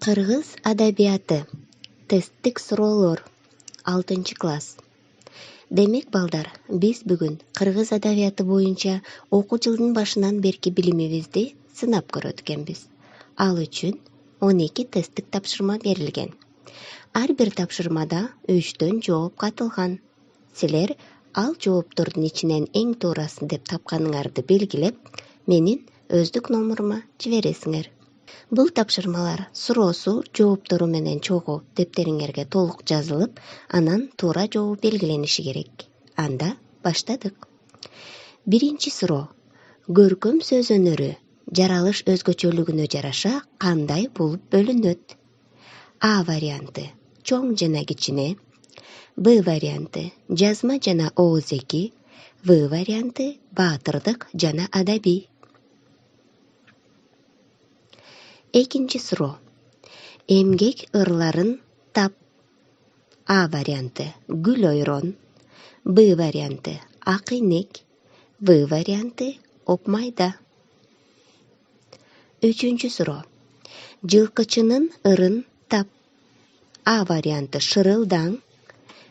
Кыргыз адабияты. Тесттик суроолор. 6-класс. Демек балдар, биз бүгүн кыргыз адабияты боюнча окуу жылдын башынан берки билимибизди сынап көрөт экенбиз. Ал үчүн 12 тесттик тапшырма берилген. Ар бир тапшырмада 3төн жооп катылган. Силер ал жооптордун ичинен эң туурасын деп тапканыңарды белгилеп, менин өздүк номурума жибересиңер. Бул тапшырмалар суроосу, жооптору менен чогуу дептериңерге толук жазылып, анан туура жообу белгилениши керек. Анда баштадык. Биринчи суроо. Көркөм сөз өнөрү жаралыш өзгөчөлүгүнө жараша кандай болуп бөлүнөт? А варианты чоң жана кичине, Б варианты жазма жана ооз-эки, В варианты баатырдык жана адабий. Экинчи суроо. Эмгек ырларын тап. А варианты гүл ойрон, Б варианты ак инек, В варианты опмайда. Үчүнчү суроо. Жылкычынын ырын тап. А варианты шырылдаң,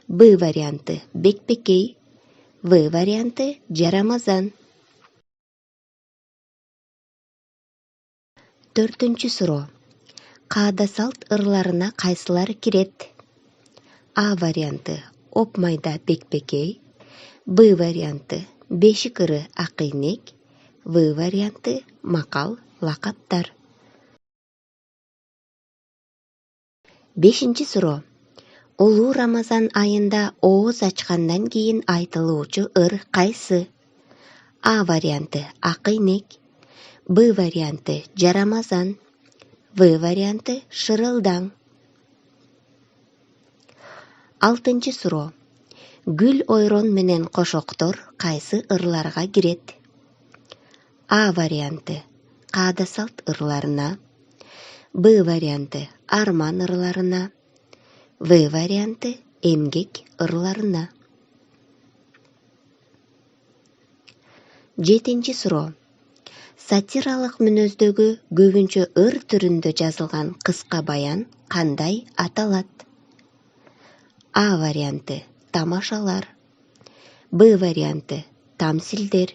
Б варианты бекбекей, В варианты жарамазан. Төртүнчү суроо. Каада салт ырларына кайсылар кирет? А варианты опмайда бекбекей, Б варианты бешик ыры ак инек, В варианты макал лакаптар. Бешинчи суроо. Улуу Рамазан айында ооз ачкандан кийин айтылуучу ыр кайсы? А варианты ак инек, Б варианты жарамазан, В варианты шырылдаң. Алтынчы суроо. Гүл ойрон менен кошоктор кайсы ырларга кирет? А варианты каада салт ырларына, Б варианты арман ырларына, В варианты эмгек ырларына. Жетинчи суроо. Сатиралык мүнөздөгү көбүнчө ыр түрүндө жазылган кыска баян кандай аталат? А варианты тамашалар, Б варианты тамсилдер,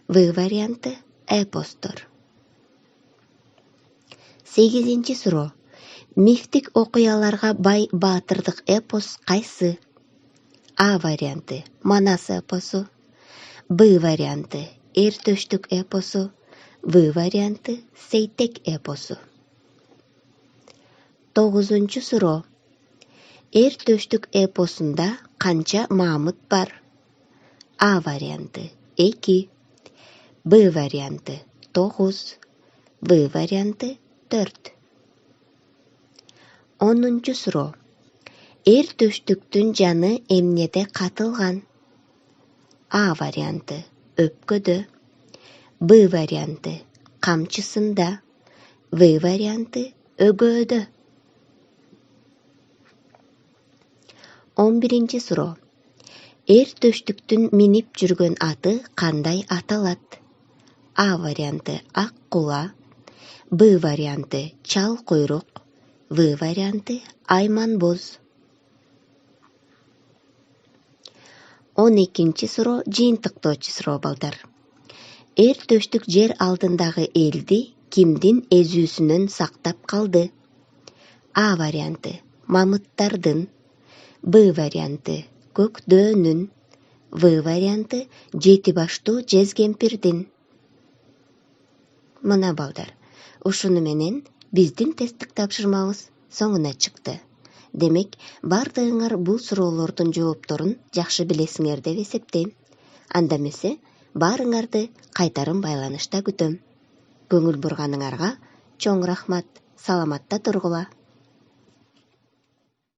В варианты эпостор. Сегизинчи суроо. Мифтик окуяларга бай баатырдык эпос кайсы? А варианты Манас эпосу, Б варианты Эр төштүк эпосу, В варианты Сейтек эпосу. Тогузунчу суроо. Эр төштүк эпосунда канча маамыт бар? А варианты 2, Б варианты 9, В варианты 4. 10-чу суроо. Эр төштүктүн жаны эмнеде катылган? А варианты өпкөдө, Б варианты камчысында, В варианты өгөөдө. 11-чи суроо. Эр төштүктүн минип жүргөн аты кандай аталат? А варианты ак кула, Б варианты чал куйрук, В варианты айманбоз. 12-чи суроо жыйынтыктоочу суроо балдар. Эр төштүк жер алдындагы элди кимдин эзүүсүнөн сактап калды? А варианты мамыттардын, Б варианты көкдөөнүн, В варианты жети баштуу жезкемпирдин. Мына балдар, ушуну менен биздин тесттик тапшырмабыз соңуна чыкты. Демек, бардыгыңар бул суроолордун жоопторун жакшы билесиңер деп эсептейм. Анда эмесе, баарыңарды кайтарым байланышта күтөм. Көңүл бурганыңарга чоң рахмат. Саламатта тургула.